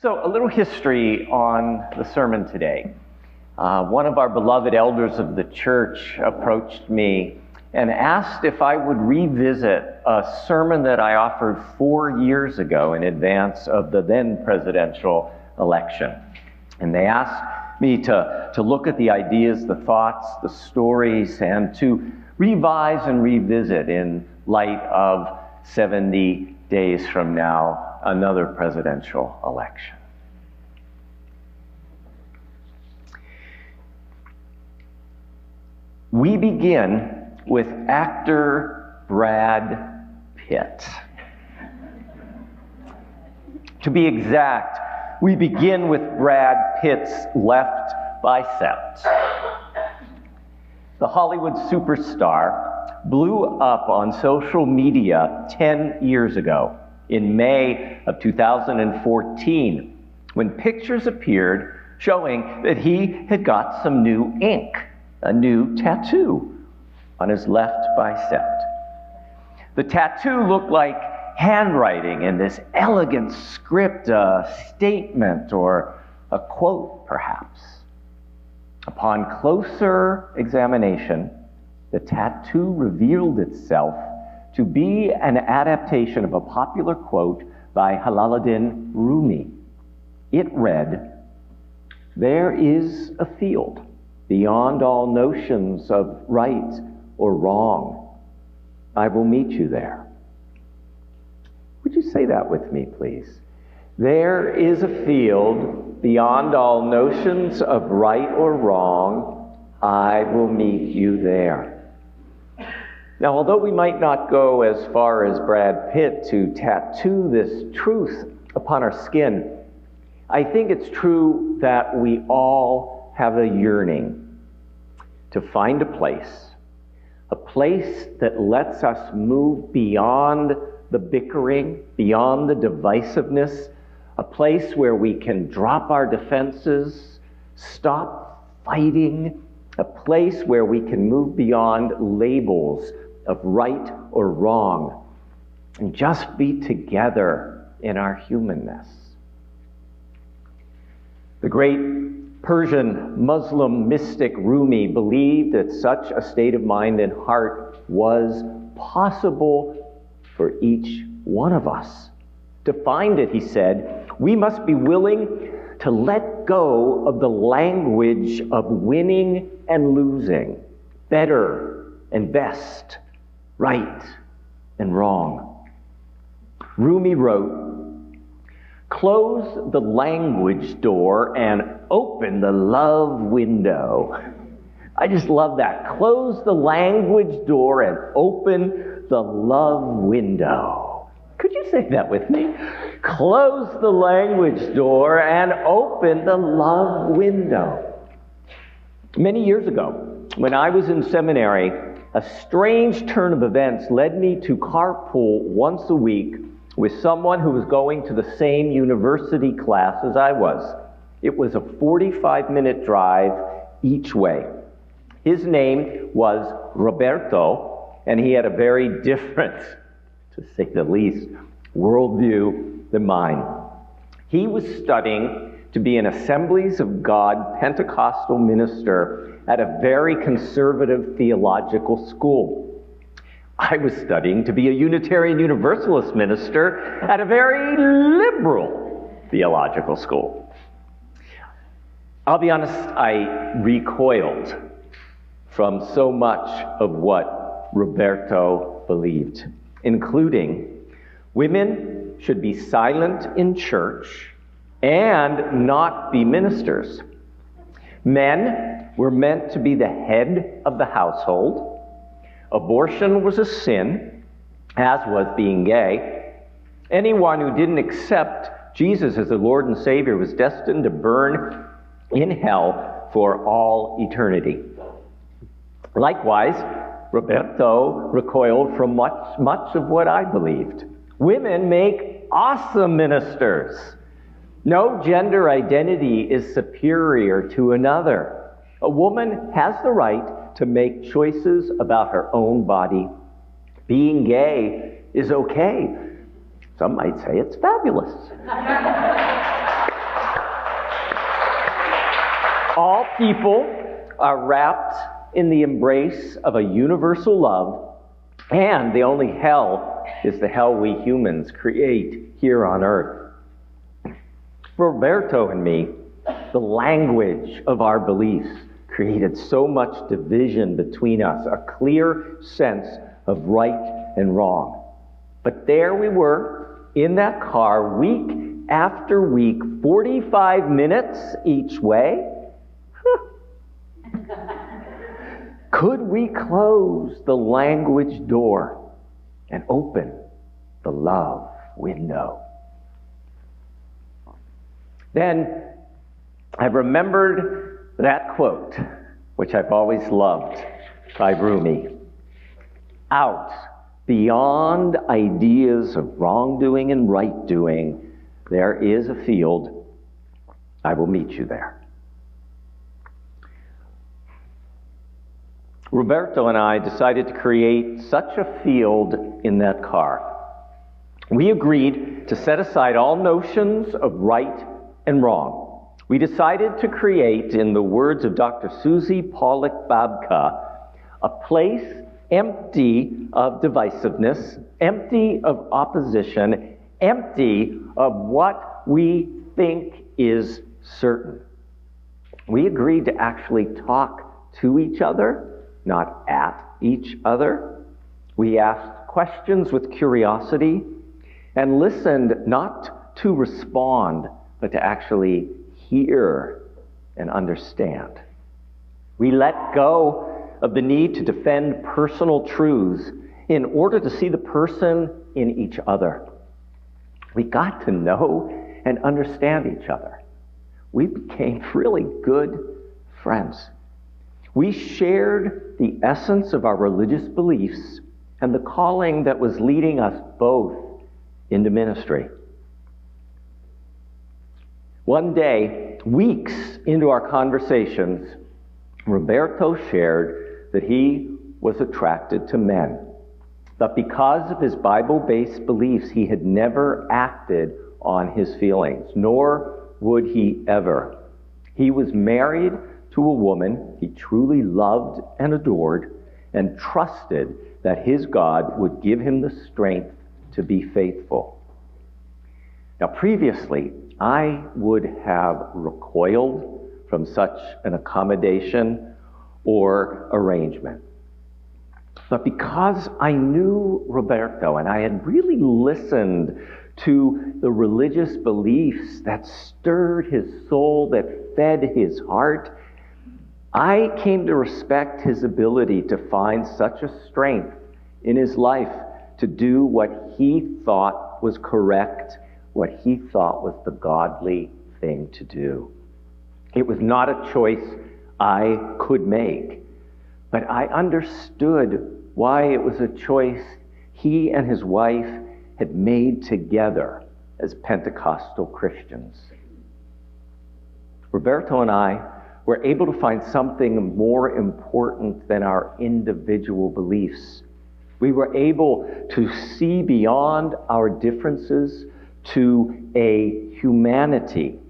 So a little history on the sermon today. One of our beloved elders of the church approached me and asked if I would revisit a sermon that I offered 4 years ago in advance of the then presidential election. And they asked me to look at the ideas, the thoughts, the stories, and to revise and revisit in light of 70 days from now, another presidential election. We begin with actor Brad Pitt. To be exact, we begin with Brad Pitt's left bicep. The Hollywood superstar blew up on social media 10 years ago, in May of 2014, when pictures appeared showing that he had got some new ink, a new tattoo on his left bicep. The tattoo looked like handwriting in this elegant script, a statement or a quote, perhaps. Upon closer examination, the tattoo revealed itself to be an adaptation of a popular quote by Jalaluddin Rumi. It read, "There is a field beyond all notions of right or wrong. I will meet you there." Would you say that with me, please? There is a field beyond all notions of right or wrong. I will meet you there. Now, although we might not go as far as Brad Pitt to tattoo this truth upon our skin, I think it's true that we all have a yearning to find a place that lets us move beyond the bickering, beyond the divisiveness, a place where we can drop our defenses, stop fighting, a place where we can move beyond labels of right or wrong, and just be together in our humanness. The great Persian Muslim mystic Rumi believed that such a state of mind and heart was possible for each one of us. To find it, he said, we must be willing to let go of the language of winning and losing, better and best, right and wrong. Rumi wrote, "Close the language door and open the love window." I just love that. Close the language door and open the love window. Could you say that with me? Close the language door and open the love window. Many years ago, when I was in seminary, a strange turn of events led me to carpool once a week with someone who was going to the same university class as I was. It was a 45-minute drive each way. His name was Roberto, and he had a very different, to say the least, worldview than mine. He was studying to be an Assemblies of God Pentecostal minister at a very conservative theological school. I was studying to be a Unitarian Universalist minister at a very liberal theological school. I'll be honest, I recoiled from so much of what Roberto believed, including women should be silent in church and not be ministers. Men were meant to be the head of the household. Abortion was a sin, as was being gay. Anyone who didn't accept Jesus as the Lord and Savior was destined to burn in hell for all eternity. Likewise, Roberto recoiled from much of what I believed. Women make awesome ministers. No gender identity is superior to another. A woman has the right to make choices about her own body. Being gay is okay. Some might say it's fabulous. All people are wrapped in the embrace of a universal love, and the only hell is the hell we humans create here on earth. For Roberto and me, the language of our beliefs created so much division between us, a clear sense of right and wrong. But there we were in that car week after week, 45 minutes each way. Could we close the language door and open the love window? Then I remembered that quote, which I've always loved, by Rumi. Out beyond ideas of wrongdoing and right doing, there is a field. I will meet you there. Roberto and I decided to create such a field in that car. We agreed to set aside all notions of right and wrong. We decided to create, in the words of Dr. Susie Pollack-Babka, a place empty of divisiveness, empty of opposition, empty of what we think is certain. We agreed to actually talk to each other, not at each other. We asked questions with curiosity and listened not to respond, but to actually hear and understand. We let go of the need to defend personal truths in order to see the person in each other. We got to know and understand each other. We became really good friends. We shared the essence of our religious beliefs and the calling that was leading us both into ministry. One day, weeks into our conversations, Roberto shared that he was attracted to men. But because of his Bible-based beliefs, he had never acted on his feelings, nor would he ever. He was married to a woman he truly loved and adored, and trusted that his God would give him the strength to be faithful. Now, previously, I would have recoiled from such an accommodation or arrangement. But because I knew Roberto and I had really listened to the religious beliefs that stirred his soul, that fed his heart, I came to respect his ability to find such a strength in his life to do what he thought was correct, what he thought was the godly thing to do. It was not a choice I could make, but I understood why it was a choice he and his wife had made together as Pentecostal Christians. Roberto and I were able to find something more important than our individual beliefs. We were able to see beyond our differences to a humanity,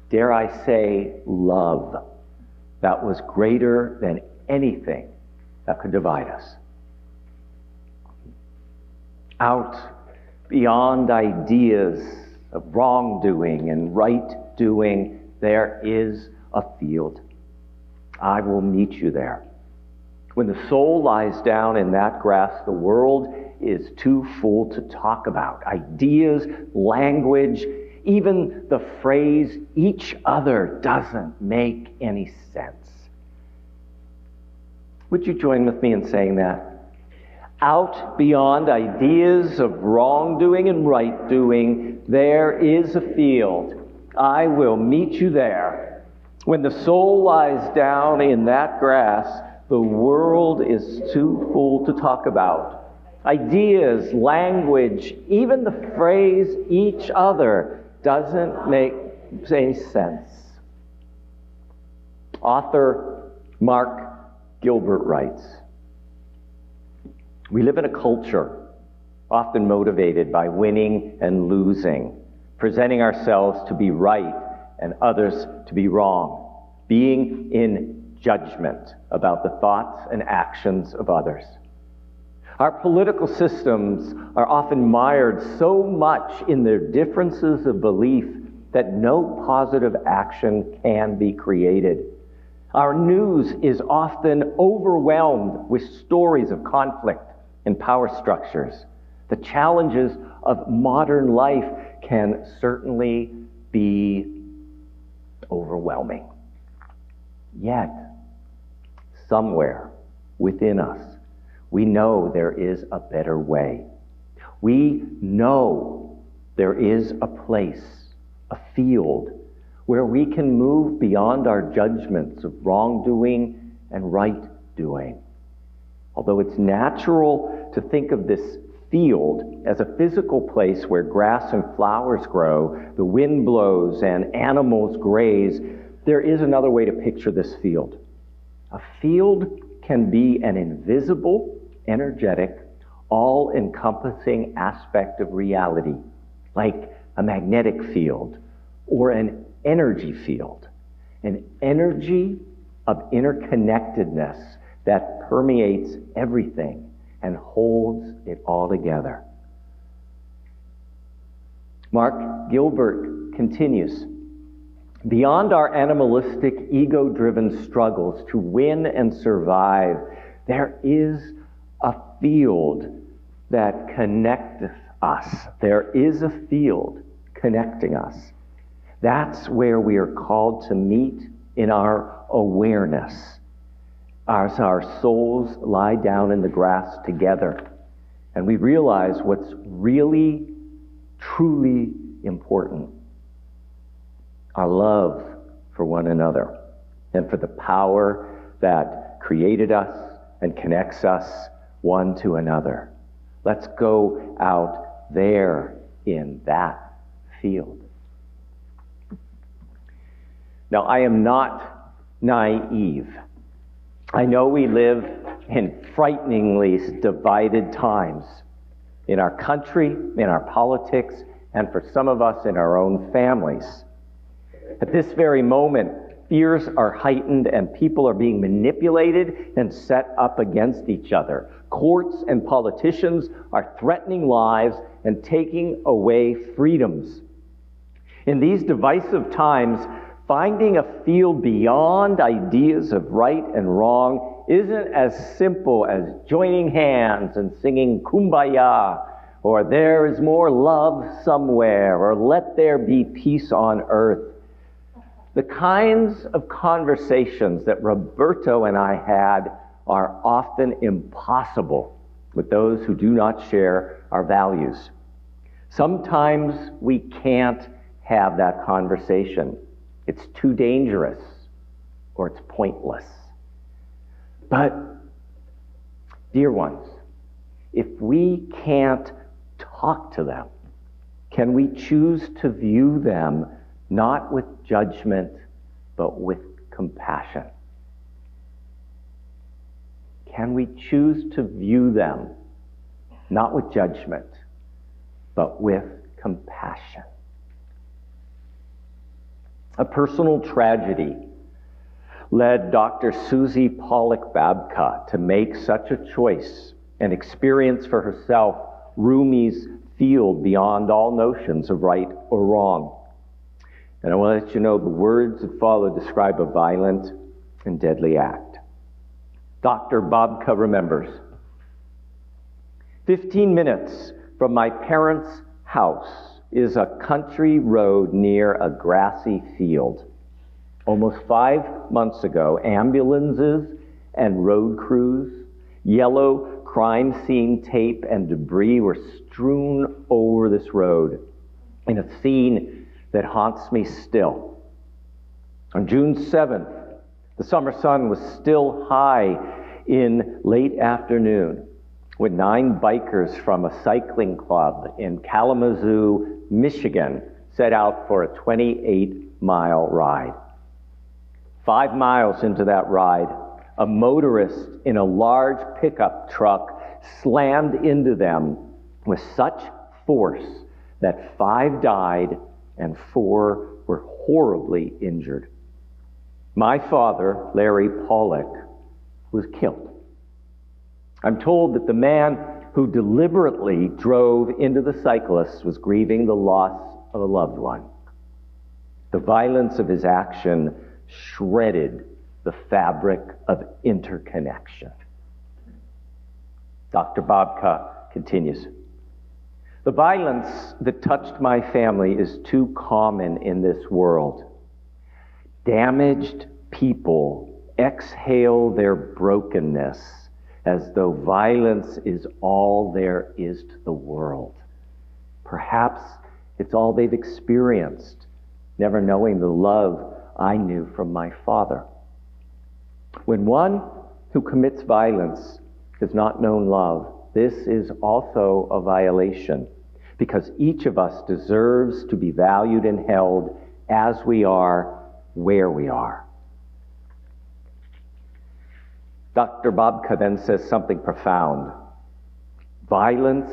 dare I say, love, that was greater than anything that could divide us. Out beyond ideas of wrongdoing and right doing, there is a field. I will meet you there. When the soul lies down in that grass, the world is too full to talk about. Ideas, language, even the phrase each other doesn't make any sense. Would you join with me in saying that? Out beyond ideas of wrongdoing and right doing, there is a field. I will meet you there. When the soul lies down in that grass, the world is too full to talk about. Ideas, language, even the phrase each other doesn't make any sense. Author Mark Gilbert writes, "We live in a culture often motivated by winning and losing, presenting ourselves to be right and others to be wrong. being in judgment about the thoughts and actions of others. Our political systems are often mired so much in their differences of belief that no positive action can be created. Our news is often overwhelmed with stories of conflict and power structures. The challenges of modern life can certainly be overwhelming. Yet, somewhere within us, we know there is a better way. We know there is a place, a field, where we can move beyond our judgments of wrongdoing and right doing. Although it's natural to think of this field as a physical place where grass and flowers grow, the wind blows, and animals graze, there is another way to picture this field. A field can be an invisible, energetic, all-encompassing aspect of reality, like a magnetic field or an energy field, an energy of interconnectedness that permeates everything and holds it all together. Mark Gilbert continues, beyond our animalistic, ego-driven struggles to win and survive, there is a field that connecteth us. There is a field connecting us. That's where we are called to meet in our awareness, as our souls lie down in the grass together, and we realize what's really, truly important. Our love for one another and for the power that created us and connects us one to another. Let's go out there in that field. Now, I am not naive. I know we live in frighteningly divided times in our country, in our politics, and for some of us in our own families. At this very moment, fears are heightened and people are being manipulated and set up against each other. Courts and politicians are threatening lives and taking away freedoms. In these divisive times, finding a field beyond ideas of right and wrong isn't as simple as joining hands and singing Kumbaya, or there is more love somewhere, or let there be peace on earth. The kinds of conversations that Roberto and I had are often impossible with those who do not share our values. Sometimes we can't have that conversation. It's too dangerous, or it's pointless. But, dear ones, if we can't talk to them, can we choose to view them not with judgment, but with compassion? Can we choose to view them not with judgment, but with compassion? A personal tragedy led Dr. Susie Pollock Babka to make such a choice and experience for herself Rumi's field beyond all notions of right or wrong. And I want to let you know the words that follow describe a violent and deadly act. Dr. Babka remembers, 15 minutes from my parents' house is a country road near a grassy field. Almost 5 months ago, ambulances and road crews, yellow crime scene tape and debris were strewn over this road in a scene that haunts me still. On June 7th, the summer sun was still high in late afternoon when 9 bikers from a cycling club in Kalamazoo, Michigan, set out for a 28-mile ride. 5 miles into that ride, a motorist in a large pickup truck slammed into them with such force that 5 died and 4 were horribly injured. My father, Larry Pollock, was killed. I'm told that the man who deliberately drove into the cyclist was grieving the loss of a loved one. The violence of his action shredded the fabric of interconnection. Dr. Babka continues. The violence that touched my family is too common in this world. Damaged people exhale their brokenness as though violence is all there is to the world. Perhaps it's all they've experienced, never knowing the love I knew from my father. When one who commits violence has not known love, this is also a violation, because each of us deserves to be valued and held as we are, where we are. Dr. Babka then says something profound. Violence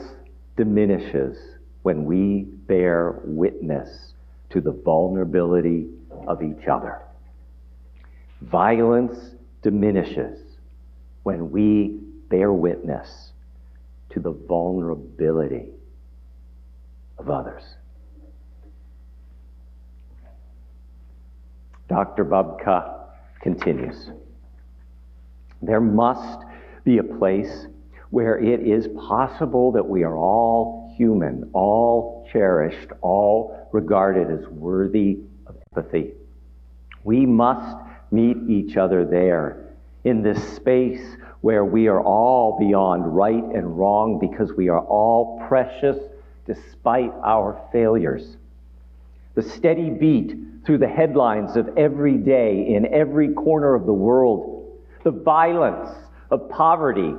diminishes when we bear witness to the vulnerability of each other. Violence diminishes when we bear witness to the vulnerability of others. Dr. Babka continues. There must be a place where it is possible that we are all human, all cherished, all regarded as worthy of empathy. We must meet each other there, in this space where we are all beyond right and wrong, because we are all precious despite our failures. The steady beat through the headlines of every day in every corner of the world, the violence of poverty,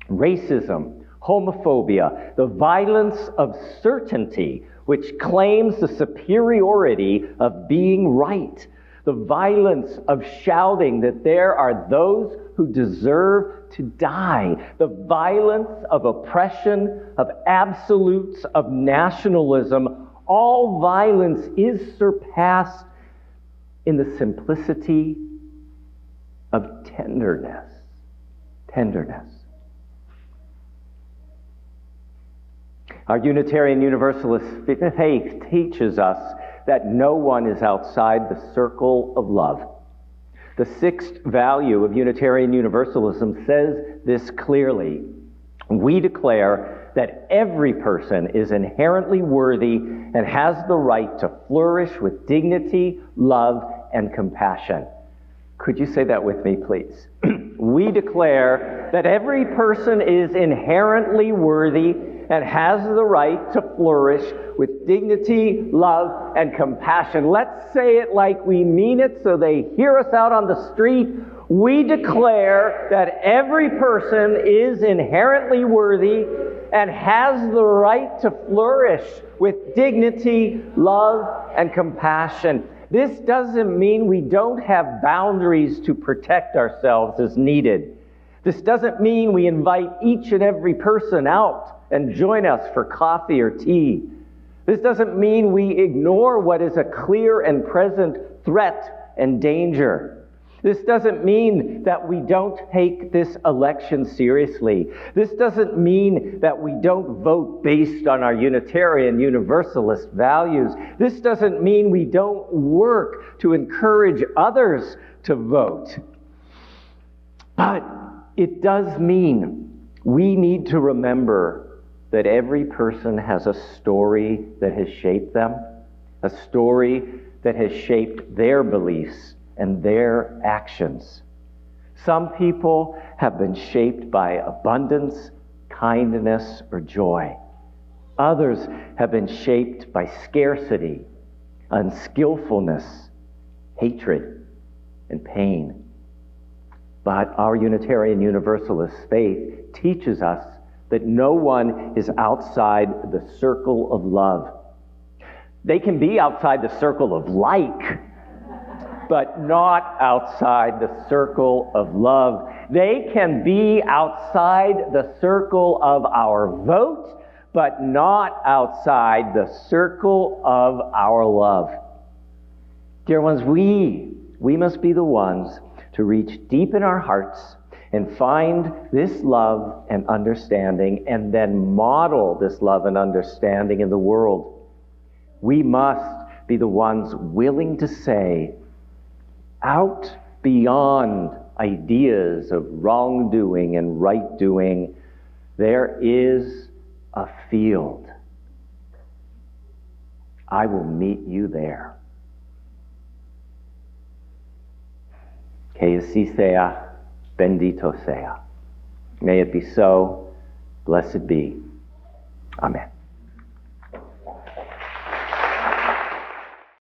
racism, homophobia, the violence of certainty, which claims the superiority of being right, the violence of shouting that there are those who deserve to die, the violence of oppression, of absolutes, of nationalism. All violence is surpassed in the simplicity of tenderness. Tenderness. Our Unitarian Universalist faith teaches us that no one is outside the circle of love. The sixth value of Unitarian Universalism says this clearly. We declare that every person is inherently worthy and has the right to flourish with dignity, love, and compassion. Could you say that with me, please? We declare that every person is inherently worthy and has the right to flourish with dignity, love, and compassion. Let's say it like we mean it so they hear us out on the street. We declare that every person is inherently worthy and has the right to flourish with dignity, love, and compassion. This doesn't mean we don't have boundaries to protect ourselves as needed. This doesn't mean we invite each and every person out and join us for coffee or tea. This doesn't mean we ignore what is a clear and present threat and danger. This doesn't mean that we don't take this election seriously. This doesn't mean that we don't vote based on our Unitarian Universalist values. This doesn't mean we don't work to encourage others to vote. But it does mean we need to remember that every person has a story that has shaped them, a story that has shaped their beliefs and their actions. Some people have been shaped by abundance, kindness, or joy. Others have been shaped by scarcity, unskillfulness, hatred, and pain. But our Unitarian Universalist faith teaches us that no one is outside the circle of love. They can be outside the circle of like, but not outside the circle of love. They can be outside the circle of our vote, but not outside the circle of our love. Dear ones, we We must be the ones to reach deep in our hearts and find this love and understanding, and then model this love and understanding in the world. We must be the ones willing to say, out beyond ideas of wrongdoing and right doing, there is a field. I will meet you there. Que así sea, bendito sea. May it be so, blessed be. Amen.